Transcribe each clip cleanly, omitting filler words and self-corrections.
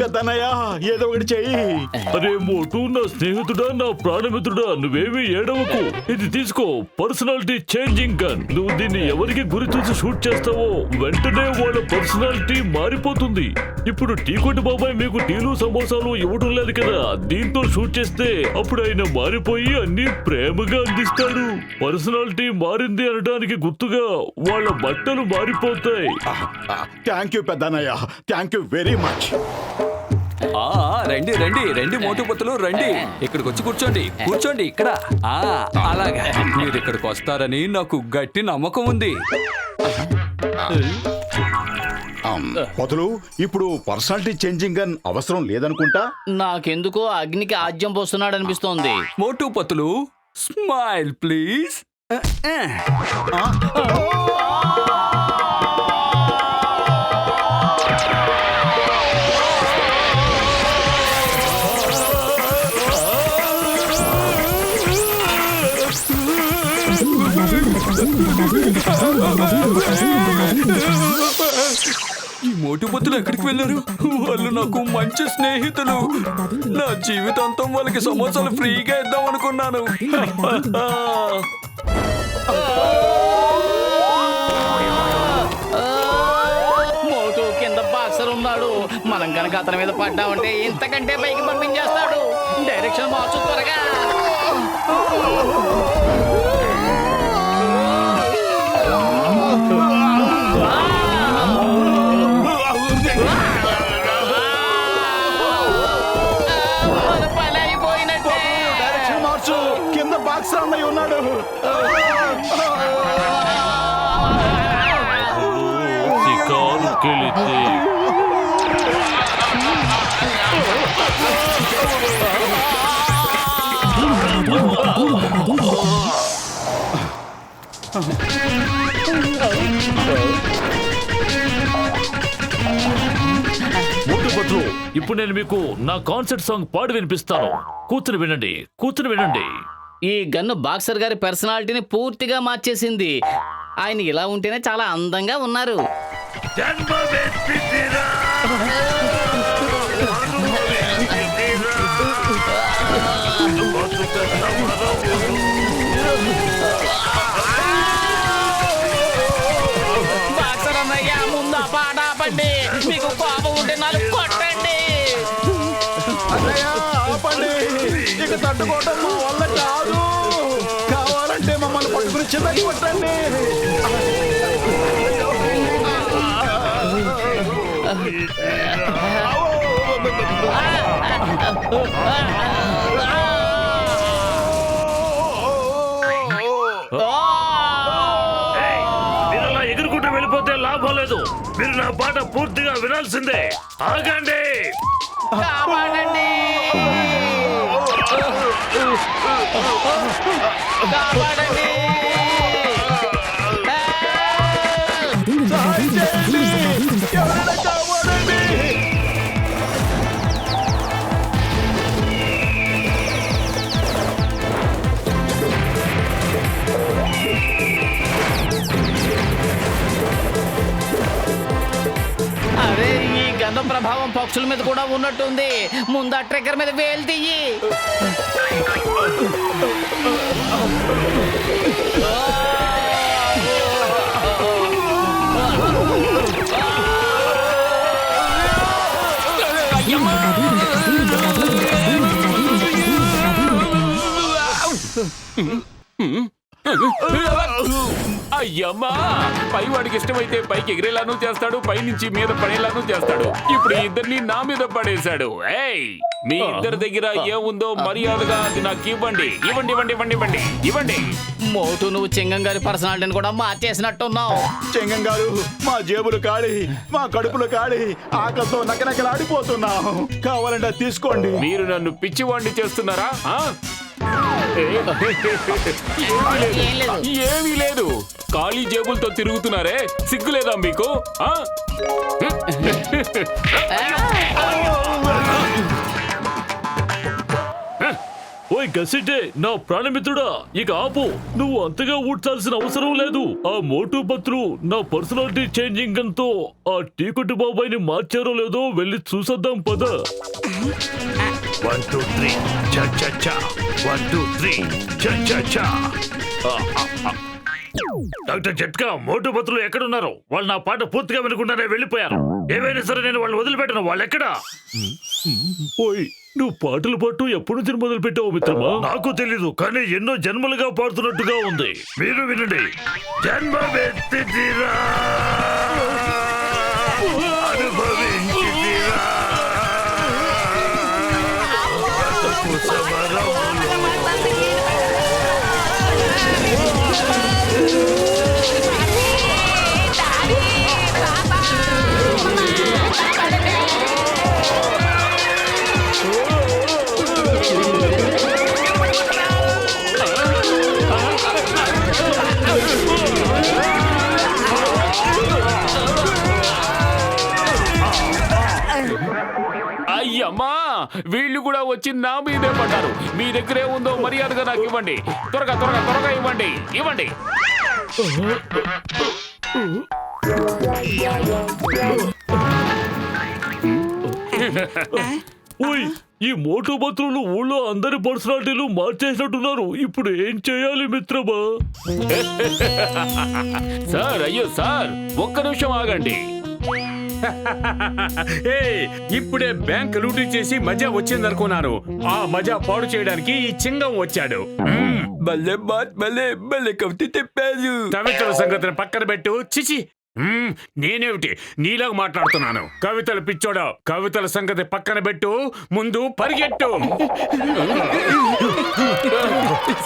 పెద్దన్నయ్య ఏదో ఒకటి చెయ్యి. అరే మోటు, నా స్నేహితుడా, నా ప్రాణమిత్రుడా, నువ్వేమీ ఏడవకు. ఇది తీసుకో, పర్సనాలిటీ చేంజింగ్ గన్. నువ్వు దీన్ని ఎవరికి గురి చూసి షూట్ చేస్తావో వెంటనే వాళ్ళ పర్సనాలిటీ మారిపోతుంది. ఇప్పుడు టీ కొట్టు బాబాయ్ మీకు టీలు సమోసాలు ఇవ్వడం లేదు కదా, దీంతో షూట్ చేస్తే అప్పుడు ఆయన మారిపోయి అన్ని ప్రేమగా అందిస్తాడు. పర్సనాలిటీ మారింది అనడానికి గుర్తుగా వాళ్ళ బట్టలు మారిపోతాయి. థ్యాంక్ యూ పెద్దన్నయ్య, థ్యాంక్ యూ వెరీ మచ్. రండి రండి రండి మోటు పత్తులు రండి, ఇక్కడికి వచ్చి కూర్చోండి కూర్చోండి ఇక్కడ. అలాగా మీరు ఇక్కడికి వస్తారని నాకు గట్టి నమ్మకం ఉంది. పతులు, ఇప్పుడు పర్సనాలిటీ చేంజింగ్ గన్ అవసరం లేదనుకుంటా. నాకెందుకో అగ్నికి ఆజ్యం పోస్తున్నాడు అనిపిస్తోంది. మోటు పత్తులు స్మైల్ ప్లీజ్. ఈ మోటు బొత్తులు ఎక్కడికి వెళ్ళారు? వాళ్ళు నాకు మంచి స్నేహితులు. నా జీవితాంతం వాళ్ళకి సమోసాలు ఫ్రీగా ఇద్దాం అనుకున్నాను. మోటు కింద బాక్సర్ ఉన్నాడు. మనం కనుక అతని మీద పడ్డామంటే ఇంతకంటే పైకి పంపించేస్తాడు. డైరెక్షన్ మార్చు త్వరగా. డైరెక్షన్ మార్చు, కింద బాక్సర్ అన్నయ్య ఉన్నాడు. షికారుకెళితే ఇప్పుడు నేను మీకు నా కాన్సర్ట్ సాంగ్ పాడి వినిపిస్తాను. కూతురు వినండి, కూతురు వినండి. ఈ గన్ను బాక్సర్ గారి పర్సనాలిటీని పూర్తిగా మార్చేసింది. ఆయన ఇలా ఉంటేనే చాలా అందంగా ఉన్నారు. బాక్సర్ అన్నయ్య, ముందు పాట ఆపండి. మీకు కోపం ఉంటే నాలుగు కొట్టండి. అన్నయ్య ఆపండి, ఇక తట్టుకోవడం మా వల్ల కాదు. కావాలంటే మమ్మల్ని పట్టుకుని చిన్నకి కొట్టండి. మీరలా ఎగురుకుంటూ వెళ్ళిపోతే లాభం లేదు. మీరు నా పాట పూర్తిగా వినాల్సిందే. ఆగండి, కాపాడండి, కాపాడండి. ఎవరైనా కావాలండి. అరే, ఈ గంధం ప్రభావం పక్షుల మీద కూడా ఉన్నట్టుంది. ముందు ఆ ట్రిగ్గర్ మీద వేలు తీయి. అయ్యమ్మా, పైవాడికి ఇష్టమైతే పైకి ఎగిరేలాను చేస్తాడు, పైనుంచి మీద పడేలాను చేస్తాడు. ఇప్పుడు ఇద్దరిని నా మీద పడేశాడు. ఏయ్, మీ ఇద్దరి దగ్గర ఏముందో మర్యాదగా అది నాకు ఇవ్వండి. ఇవ్వండి ఇవ్వండి ఇవ్వండి ఇవ్వండి ఇవ్వండి. మోటు, నువ్వు చింగం గారి పర్సనాలిటీని కూడా మార్చేసినట్టున్నావు. చెంగం గారు, మా జేబులు కాడి, మా కడుపులు కాడి, ఆకలితో నకనకలాడిపోతున్నాం. కావాలంటే తీసుకోండి. మీరు నన్ను పిచ్చివాణ్ణి చేస్తున్నారా? ఏమీ లేదు, ఖాళీ జేబులతో తిరుగుతున్నారే, సిగ్గులేదా మీకు? ఓయ్ గసిటే, నా ప్రాణమిత్రుడా, ఇక ఆపు. నువ్వు అంతగా ఊడ్చాల్సిన అవసరం లేదు. ఆ మోటు పత్రులు నా పర్సనాలిటీ చేంజింగ్ గన్ తో ఆ టీకొట్టు బాబాయిని మార్చారో లేదో వెళ్ళి చూసొద్దాం పద. 1 2 3 చా చా చా 1 2 3 చా చా చా. డాక్టర్ జట్కా, మోటు పత్రులు ఎక్కడున్నారు? వాళ్ళు నా పాట పూర్తిగా వినకుండానే వెళ్ళిపోయారు. ఏమైనా సరే నేను వాళ్ళు వదిలిపెట్టను. వాళ్ళు ఎక్కడా? ఓయ్, నువ్వు పాటలు పాటు ఎప్పటి నుంచి మొదలు పెట్టావు మిత్రమా? నాకు తెలీదు, కానీ ఎన్నో జన్మలుగా పాడుతున్నట్టుగా ఉంది. మీరు వినండి. జన్మమెత్తితిరా, అనుభవించితిరా, బతుకు సమరములో. అయ్యమ్మా, వీళ్ళు కూడా వచ్చి నా మీదే పడ్డారు. మీ దగ్గరే ఉందో మర్యాదగా నాకు ఇవ్వండి. త్వరగా త్వరగా త్వరగా ఇవ్వండి, ఇవ్వండి. ఓయ్, ఈ మోటు పత్రులు ఊళ్ళో అందరి పర్సనాలిటీలు మార్చేసినట్టున్నారు. ఇప్పుడు ఏం చేయాలి మిత్రమా? సార్, అయ్యో సార్, ఒక్క నిమిషం ఆగండి. ఇప్పుడే బ్యాంక్ లూటీ చేసి మజా వచ్చిందనుకున్నాను. ఆ మజా పాడు చేయడానికి ఈ చింగం వచ్చాడు. భలే బాత్, భలే భలే కవిత చెప్పారు. కవితల సంగతిని పక్కన పెట్టు. చిచి, నేనేమిటి నీలాగా మాట్లాడుతున్నాను? కవితలు పిచ్చోడా, కవితల సంగతి పక్కన పెట్టు, ముందు పరిగెట్టు.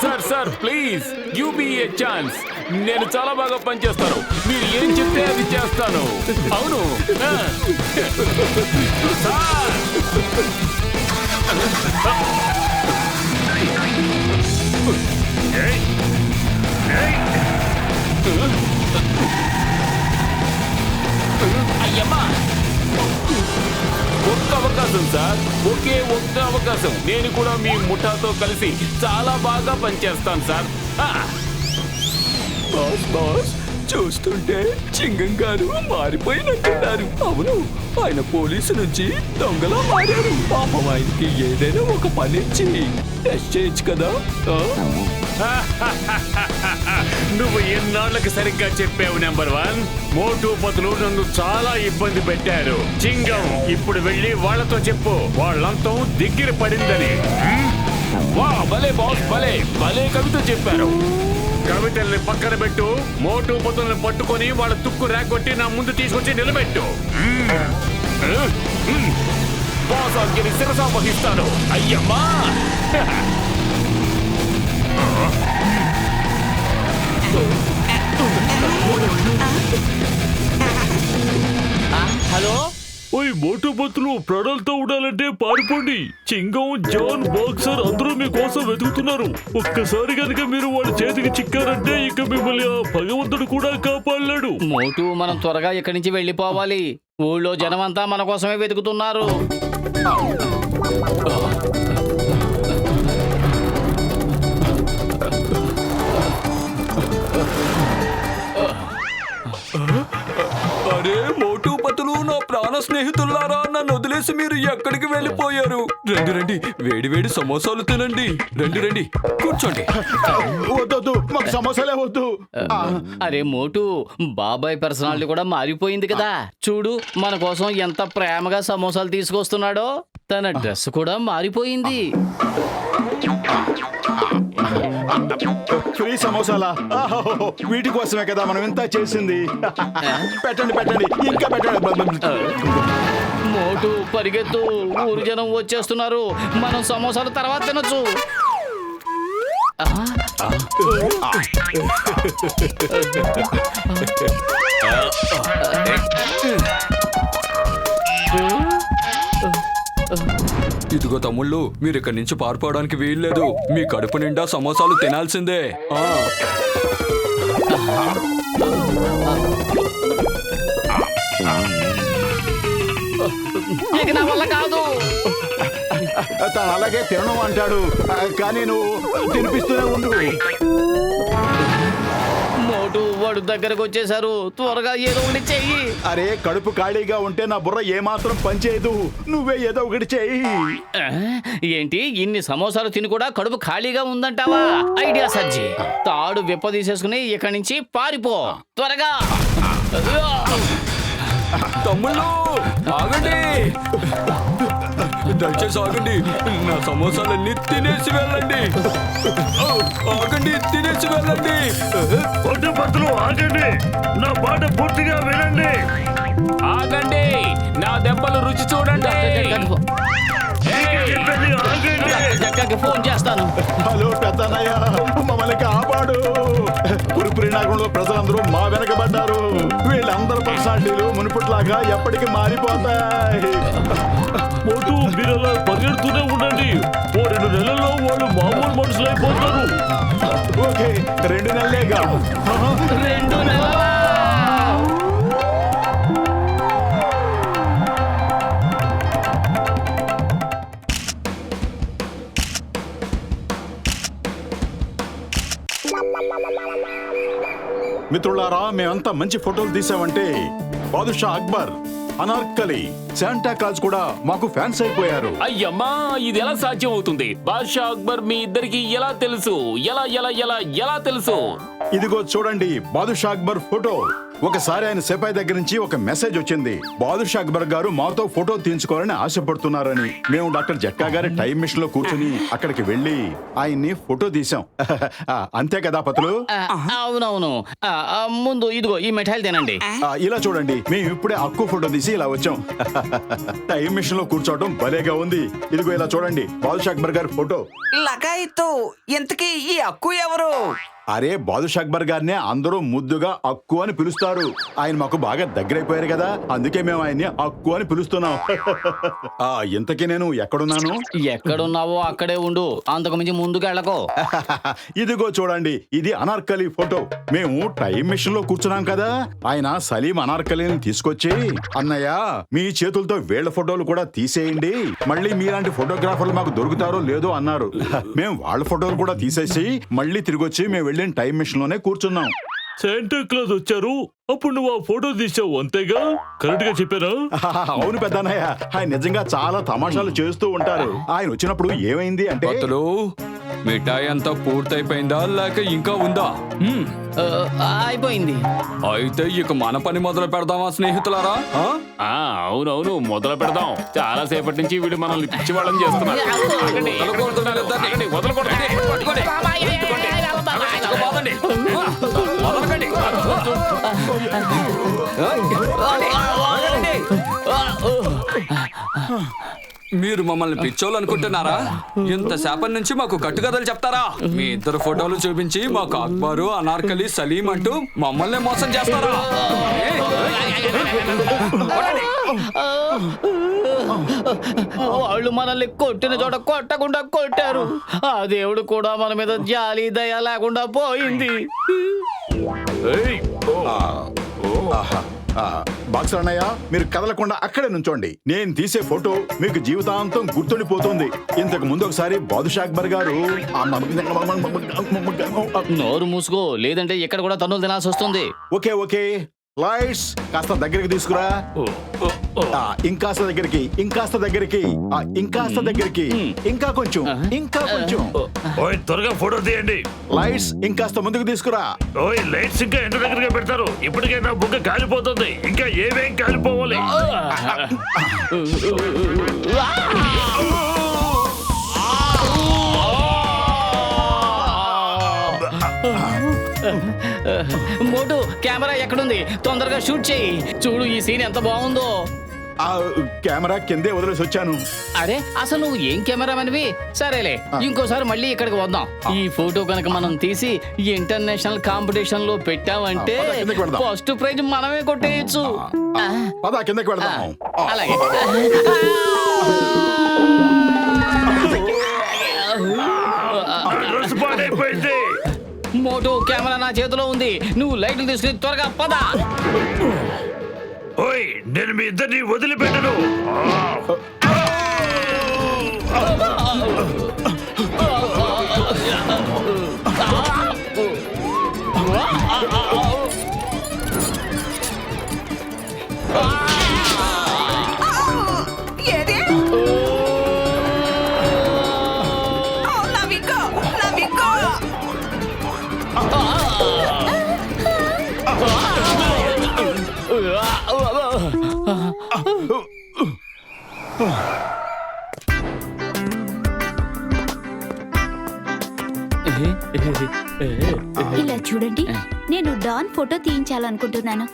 Sir sir, please give me a chance. నేను చాలా బాగా పనిచేస్తాను. మీరు ఏం చెప్తే అది చేస్తాను. అవును సార్. అయ్యమ్మా, ఒక్క అవకాశం సార్, ఒకే ఒక్క అవకాశం. నేను కూడా మీ ముఠాతో కలిసి చాలా బాగా పనిచేస్తాను సార్. బాస్ బాస్, చూస్తుంటే చింగం గారు మారిపోయినట్టున్నారు. అవును, ఆయన పోలీసు నుంచి దొంగలా మారారు. పాపం ఆయనకి ఏదైనా ఒక పని ఇచ్చి టెస్ట్ చేయొచ్చు కదా. నువ్వు ఎన్నాళ్ళకి సరిగ్గా చెప్పావు. నెంబర్ 1, మోటు పతులు నన్ను చాలా ఇబ్బంది పెట్టారు. చింగం, ఇప్పుడు వెళ్ళి వాళ్ళతో చెప్పు వాళ్ళంతా దగ్గర పడిందని. వా, భలే బాస్, భలే భలే కవిత చెప్పారు. కవితల్ని పక్కన పెట్టు, మోటు పతుల్ని పట్టుకొని వాళ్ళ తుక్కు రేకొట్టి నా ముందు తీసుకొచ్చి నిలబెట్టు. బాస్ ఆజ్ఞని శిరసా వహిస్తాను. అయ్యమ్మా, హలో, ఓయ్ మోటు పత్రులు, ప్రాణాలతో ఉండాలంటే పారిపోండి. చింగం, జాన్, బాక్సర్ అందరూ మీకోసం వెతుకుతున్నారు. ఒక్కసారి కనుక మీరు వాళ్ళ చేతికి చిక్కారంటే ఇక మిమ్మల్ని ఆ భగవంతుడు కూడా కాపాడలేడు. మోటు, మనం త్వరగా ఇక్కడి నుంచి వెళ్ళిపోవాలి. ఊళ్ళో జనమంతా మన కోసమే వెతుకుతున్నారు. అరే మోటు పతులు, నా ప్రాణ స్నేహితులారా, నన్ను వదిలేసి మీరు ఎక్కడికి వెళ్ళిపోయారు? రండి రండి, వేడి వేడి సమోసాలు తినండి. రండి రండి, కూర్చోండి. వద్దు, మాకు సమస్యలే వద్దు. అరే మోటు, బాబాయ్ పర్సనాలిటీ కూడా మారిపోయింది కదా. చూడు, మన కోసం ఎంత ప్రేమగా సమోసాలు తీసుకొస్తున్నాడో. తన డ్రెస్ కూడా మారిపోయింది. ఫ్రీ సమోసాలా? వీటి కోసమే కదా మనం ఇంత చేసింది. పెట్టండి పెట్టండి, ఇంకా పెట్టండి. మోటు, పరిగెత్తు, ఊరు జనం వచ్చేస్తున్నారు. మనం సమోసాలు తర్వాత తినొచ్చు. ఇదిగో తమ్ముళ్ళు, మీరు ఇక్కడి నుంచి పారిపోవడానికి వీల్లేదు. మీ కడుపు నిండా సమోసాలు తినాల్సిందే. ఇక నా వల్ల కాదు. తను అలాగే తినను అంటాడు. కానీ నువ్వు తినిపిస్తూనే ఉండు. మోటు వాడు దగ్గరకు వచ్చేసారు, త్వరగా ఏదో ఒకటి చెయ్యి. అరే కడుపు ఖాళీగా ఉంటే నా బుర్ర ఏమాత్రం పనిచేయదు. నువ్వే ఏదో ఒకటి చెయ్యి. ఆ, ఏంటి ఇన్ని సమోసాలు తిని కూడా కడుపు ఖాళీగా ఉందంటావా? ఐడియా సజ్జి, తాడు విప్పదీసేసుకుని ఇక్కడి నుంచి పారిపో త్వరగా. తమ్ముళ్ళు ఆగండి, దయచేసి ఆగండి. నా సమోసాలన్నీ తినేసి వెళ్ళండి. ఆగండి, తినేసి వెళ్ళండి. పట్టుపత్రులు ఆగండి, నా మాట పూర్తిగా వినండి. ఆగండి, నా దెబ్బలు రుచి చూడండి. చెప్పండి, ఆగండి. జక్కకి ఫోన్ చేస్తాను. హలో పెద్దన్నయ్య, మమ్మల్ని కాపాడు. పురిపురి నగరంలో ప్రజలందరూ మా వెనకబడ్డారు. వీళ్ళందరూ పర్సనాలిటీలు మునుపట్లాగా ఎప్పటికీ మారిపోతాయి. మోటు మీరు అలా పరిగెడుతూనే ఉండండి. ఓ 2 నెలల్లో వాళ్ళు మామూలు మనుషులు అయిపోతారు. ఓకే 2 నెలలేగా. 2 నెలలా? మిత్రులారా, మేమంతా మంచి ఫోటోలు తీసామంటే బాదుషా అక్బర్, అనార్కలి, శాంటా క్లాజ్ కూడా మాకు ఫ్యాన్స్ అయిపోయారు. అయ్యమ్మా, ఇది ఎలా సాధ్యం అవుతుంది? బాద్షా అక్బర్ మీ ఇద్దరికి ఎలా తెలుసు? ఎలా ఎలా ఎలా ఎలా తెలుసు? ఇదిగో చూడండి బాదుషా అక్బర్ ఫోటో. ఒకసారి ఆయన సిపాయి దగ్గర నుంచి ఒక మెసేజ్ వచ్చింది. బాదుషా అక్బర్ గారు మాతో ఫోటో తీయించుకోవాలని ఆశపడుతున్నారని. మేము డాక్టర్ జక్కా గారి టైం మిషన్ లో కూర్చుని అక్కడికి వెళ్లి ఆయన్ని ఫోటో తీసాం. అంతే కదా పతులు? అవునవును. ముందు ఇదిగో ఈ మిఠాయిలు తినండి. ఇలా చూడండి, మేము ఇప్పుడే అక్కు ఫోటో తీసి ఇలా వచ్చాం. టైం మిషన్ లో కూర్చోవడం భలేగా ఉంది. ఇదిగో ఇలా చూడండి బాదుషా అక్బర్ గారి ఫోటో. లగాయితూ ఇంతకీ ఈ అక్కు ఎవరు? అరే బాదుషా అక్బర్ గారినే అందరూ ముద్దుగా అక్కు అని పిలుస్తారు. ఆయన మాకు బాగా దగ్గరైపోయారు కదా, అందుకే మేము ఆయన్ని అక్కు అని పిలుస్తున్నాం. ఇంతకీ నేను ఎక్కడున్నాను? ఎక్కడున్నావో అక్కడే ఉండు, అంతకు మించి ముందుకు వెళ్ళకో. ఇదిగో చూడండి, ఇది అనార్కలి ఫోటో. మేము టైం మిషన్ లో కూర్చున్నాం కదా, ఆయన సలీం అనార్కలిని తీసుకొచ్చి, అన్నయ్య మీ చేతులతో వీళ్ళ ఫోటోలు కూడా తీసేయండి, మళ్ళీ మీలాంటి ఫోటోగ్రాఫర్లు మాకు దొరుకుతారో లేదో అన్నారు. మేము వాళ్ళ ఫోటోలు కూడా తీసేసి మళ్ళీ తిరిగి వచ్చి మేము వెళ్ళిన టైం మిషన్ లోనే కూర్చున్నాం. శాంటా క్లాజ్ వచ్చారు, అప్పుడు నువ్వు ఆ ఫోటో తీసావు, అంతేగా? కరెక్ట్ గా చెప్పారా? అవును పెద్దన్నయ్య, ఆయన నిజంగా చాలా తమాషాలు చేస్తూ ఉంటారు. ఆయన వచ్చినప్పుడు ఏమైంది అంటే, పతులు మిఠాయి అంతా పూర్తయిపోయిందా లేక ఇంకా ఉందా? అయిపోయింది. అయితే ఇక మన పని మొదలు పెడదామా స్నేహితులారా? అవునవును, మొదలు పెడదాం. చాలా సేపటి నుంచి వీడు మనల్ని పిచ్చి వాళ్ళని చేస్తున్నారు. ఆగండి, వదలకూడదు వీళ్ళిద్దరిని. ఆగండి, వదలకూడదు. పట్టుకోండి. బాదండి. వదలకండి. మీరు మమ్మల్ని పిచ్చోళ్ళు అనుకుంటున్నారా? ఇంత శాపం నుంచి మాకు కట్టుకథలు చెప్తారా? మీ ఇద్దరు ఫోటోలు చూపించి మాకు అక్బరు, అనార్కలి, సలీం అంటూ మమ్మల్ని మోసం చేస్తారా? వాళ్ళు మనల్ని కొట్టిన చోట కొట్టకుండా కొట్టారు. ఆ దేవుడు కూడా మన మీద జాలి దయ లేకుండా పోయింది. బాక్సర్ అన్నయ్య, మీరు కదలకుండా అక్కడే నుంచోండి. నేను తీసే ఫోటో మీకు జీవితాంతం గుర్తుండిపోతుంది. ఇంతకు ముందు ఒకసారి బాదుషా అక్బర్ గారు నోరు మూసుకో, లేదంటే ఇక్కడ కూడా తన్నులు తినాల్సి వస్తుంది. ఓకే ఓకే, లైట్స్ కాస్త దగ్గరికి తీసుకురా. ఇంకాస్త దగ్గరికి, ఇంకాస్త దగ్గరికి, ఇంకాస్త దగ్గరికి, ఇంకా కొంచెం, ఇంకా కొంచెం. ఓయ్ త్వరగా ఫోటో తీయండి. లైట్స్ ఇంకాస్త ముందుకు తీసుకురా. ఓయ్ లైట్స్ ఇంకా ఎంత దగ్గరగా పెడతారు? ఇప్పటికైనా బుగ్గ కాలిపోతుంది, ఇంకా ఏమేం కాలిపోవాలి? మోటు, కెమెరా ఎక్కడుంది? తొందరగా షూట్ చేయి. చూడు ఈ సీన్ ఎంత బాగుందో. కెమెరా కిందే వదిలేసి వచ్చాను. అరే అసలు నువ్వు ఏం కెమెరామెన్వి? సరేలే, ఇంకోసారి మళ్ళీ ఇక్కడికి వద్దాం. ఈ ఫోటో కనుక మనం తీసి ఇంటర్నేషనల్ కాంపిటీషన్ లో పెట్టామంటే ఫస్ట్ ప్రైజ్ మనమే కొట్టేయచ్చు. పద కిందకి వెళ్దాం. అలాగే. మోటు, కెమెరా నా చేతిలో ఉంది. నువ్వు లైట్లు తీసుకుని త్వరగా పద. ఓయ్ నేను మీ ఇద్దరిని వదిలిపెట్టను. ఏది నా విగ్గు నా విగ్గు ఇలా చూడండి, నేను డాన్ ఫోటో తీయించాలనుకుంటున్నాను.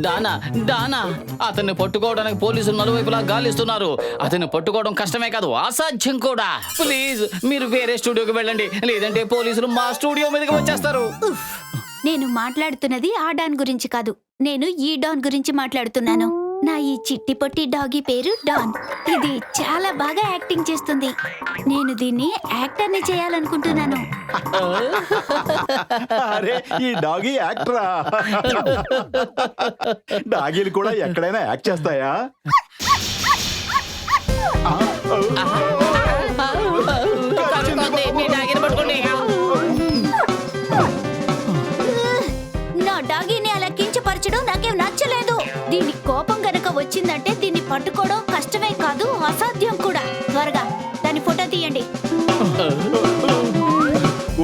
డానా డానా అతన్ని పట్టుకోవడానికి పోలీసులు నలువైపులా గాలిస్తున్నారు. అతన్ని పట్టుకోవడం కష్టమే కాదు, అసాధ్యం కూడా. ప్లీజ్ మీరు వేరే స్టూడియోకి వెళ్ళండి, లేదంటే పోలీసులు మా స్టూడియో మీదకి వచ్చేస్తారు. నేను మాట్లాడుతున్నది ఆ డాన్ గురించి కాదు, నేను ఈ డాన్ గురించి మాట్లాడుతున్నాను. నా ఈ చిట్టి పొట్టి డాగీ పేరు డాన్. ఇది చాలా బాగా యాక్టింగ్ చేస్తుంది. నేను దీన్ని యాక్టర్ని చేయాలనుకుంటున్నాను. అరే ఈ డాగీ యాక్టరా? డాగీలు కూడా ఎక్కడైనా యాక్ట్ చేస్తాయా? పట్టుకోండి, మీ డాగీని పట్టుకోండి. నా డాగీని అలా కించపరచడం నాకేం నచ్చలేదు. దీని కోపం గనక వచ్చిందంటే దీన్ని పట్టుకోవడం కష్టమే కాదు, అసాధ్యం కూడా. త్వరగా దాని ఫోటో తీయండి.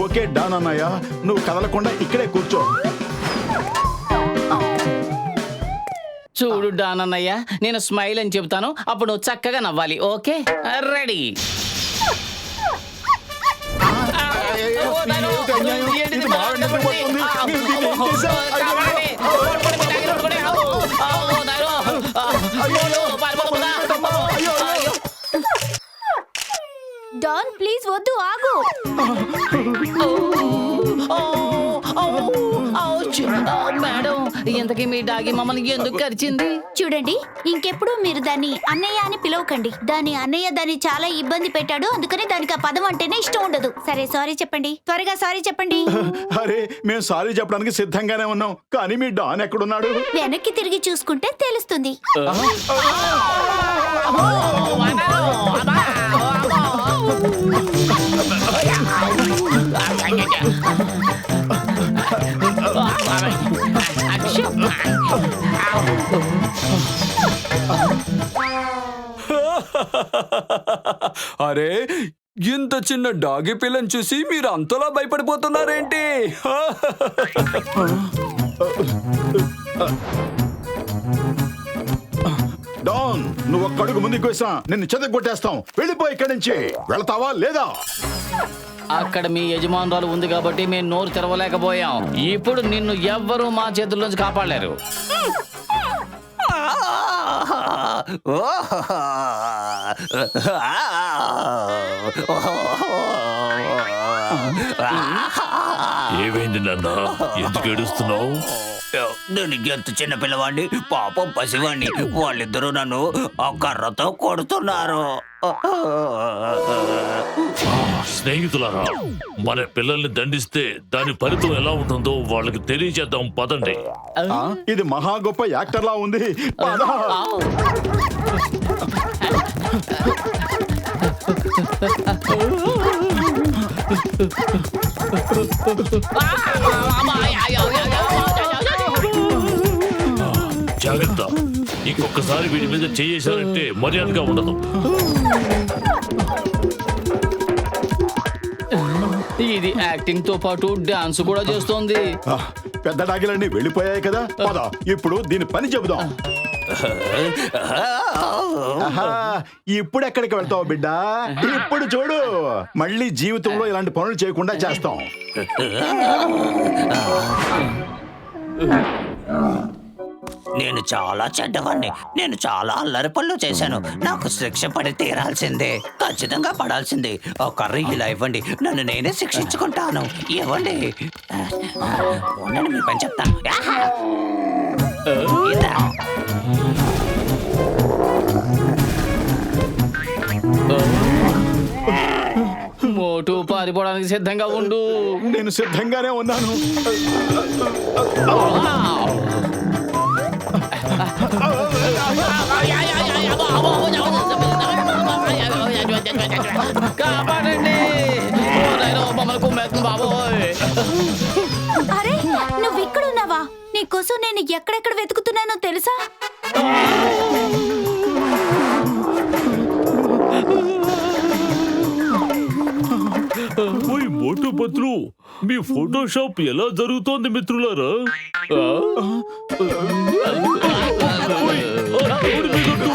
ఓకే డాన్ అన్నయ్య, నువ్వు కదలకుండా ఇక్కడే కూర్చో. చూడు డాన్ అన్నయ్య, నేను స్మైల్ అని చెబుతాను, అప్పుడు నువ్వు చక్కగా నవ్వాలి. Okay ready? డాన్ ప్లీజ్ వద్దు, ఆగు. మేడం, ఇంతకీ మీ డాగి మమ్మల్ని ఎందుకు కరిచింది? చూడండి, ఇంకెప్పుడు మీరు దాన్ని అన్నయ్య అని పిలవకండి. దాని అన్నయ్య దాన్ని చాలా ఇబ్బంది పెట్టాడు, అందుకని దానికి ఆ పదం అంటేనే ఇష్టం ఉండదు. సరే సారీ చెప్పండి, త్వరగా సారీ చెప్పండి. అరే మేము సారీ చెప్పడానికి సిద్ధంగానే ఉన్నాం, కానీ మీ డాన్ ఎక్కడున్నాడు? వెనక్కి తిరిగి చూసుకుంటే తెలుస్తుంది. అరే ఇంత చిన్న డాగి పిల్లని చూసి మీరు అంతలా భయపడిపోతున్నారేంటి? డాన్, నువ్వు ఒక్క అడుగు ముందుకు వేసా నిన్ను చెదగొట్టేస్తాం. వెళ్ళిపో ఇక్కడి నుంచి. వెళతావా లేదా? అక్కడ మీ యజమానురాలు ఉంది కాబట్టి మేము నోరు తెరవలేకపోయాం. ఇప్పుడు నిన్ను ఎవ్వరూ మా చేతుల్లోంచి కాపాడలేరు. ఏమైంది నాన్న, ఎందుకు ఏడుస్తున్నావు? నేను ఎంత చిన్న పిల్లవాడిని, పాపం పసివాడిని, వాళ్ళిద్దరూ నన్ను ఆ కర్రతో కొడుతున్నారు. స్నేహితులారా, మన పిల్లల్ని దండిస్తే దాని ఫలితం ఎలా ఉంటుందో వాళ్ళకి తెలియజేద్దాం, పదండి. ఇది మహా గొప్ప యాక్టర్లా ఉంది. పద. జాగ్రత్త, ఇంకొకసారి వీడి మీద చేయేశారంటే మర్యాదగా ఉండదు. ఇది యాక్టింగ్ తో పాటు డాన్స్ కూడా చేస్తోంది. పెద్ద డాగిలన్నీ వెళ్ళిపోయాయి కదా, పద ఇప్పుడు దీని పని చెబుదాం. ఆహా, ఇప్పుడు ఎక్కడికి వెళ్తావు బిడ్డ? ఇప్పుడు చూడు, మళ్ళీ జీవితంలో ఇలాంటి పనులు చేయకుండా చేస్తాం. నేను చాలా చెడ్డవాణ్ణి, నేను చాలా అల్లరి పనులు చేశాను. నాకు శిక్ష పడి తీరాల్సిందే, ఖచ్చితంగా పడాల్సిందే. ఆ కర్ర ఇలా ఇవ్వండి, నన్ను నేనే శిక్షించుకుంటాను. ఇవ్వండి, ఉండండి, మీ పని చెప్తాను. ఇదా. మోటు పారిపోవడానికి సిద్ధంగా ఉండు. నేను సిద్ధంగానే ఉన్నాను. కాపాడండి ఓ నాయనో, మమ్మల్ని కుమ్మేస్తుంది బాబోయ్. అరే నువ్వు ఇక్కడున్నావా? నీకోసం నేను ఎక్కడెక్కడ వెతుకుతున్నానో తెలుసా? ఓయ్ మోటు పత్లు, మీ ఫోటోషాప్ ఎలా జరుగుతోంది మిత్రులారా? ఓయ్, ఆ దేవుడి మీదొట్టు.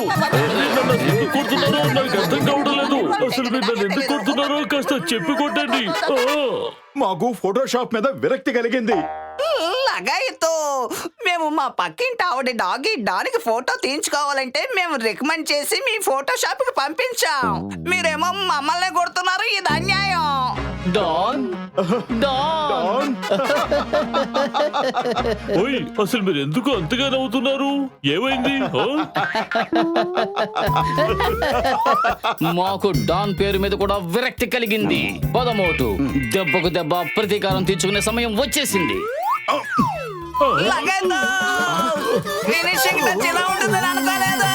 మీరు నన్ను ఎందుకు కొడుతున్నారో నాకు అర్థం కావడం లేదు. అసలు మీరు నన్ను ఎందుకు కొడుతున్నారో కాస్త చెప్పి కొట్టండి. మాకు ఫోటోషాప్ మీద విరక్తి కలిగింది. లగాయతో మేము మా పక్కింటి ఆవిడ డాగి డానికి ఫోటో తీయించుకోవాలంటే మేము రికమెండ్ చేసి మీ ఫోటో షాప్ కి పంపించాం. మీరేమో మమ్మల్ని కొడుతున్నారు, ఇది అన్యాయం. డాన్ డాన్ ఓయ్, అసలు మీరు ఎందుకు అంతగా నవ్వుతున్నారు? ఏమైంది? మాకు డాన్ పేరు మీద కూడా విరక్తి కలిగింది. పదమోటు, దెబ్బకు దెబ్బ ప్రతీకారం తీర్చుకునే సమయం వచ్చేసింది. లగాయతో ఫినిషింగ్ టచ్ ఇలా ఉంటుందని అనుకోలేదు.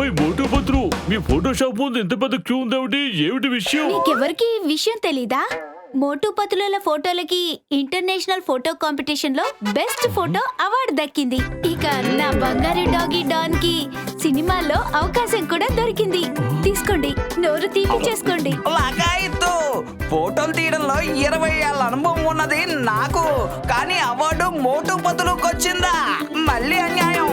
ఓయ్ మోటు పత్రు, మీ ఫోటోషాప్ ముందు ఎంత పెద్ద క్యూ ఉందేమిటి? ఏమిటి విషయం? నీకెవరికి ఈ విషయం తెలీదా? మోటు పతుల ఫోటోలకి ఇంటర్నేషనల్ ఫోటో కాంపిటీషన్ లో బెస్ట్ ఫోటో అవార్డు దక్కింది. ఇక నా బంగారు డాగి డాన్ కి సినిమాలో అవకాశం కూడా దొరికింది. తీసుకోండి, నోరు తీపి చేసుకోండి. లగాయతో ఫోటోలు తీయడంలో 20 ఏళ్ళ అనుభవం ఉన్నది నాకు, కానీ అవార్డు మోటు పతులకు వచ్చిందా? మళ్ళీ అన్యాయం.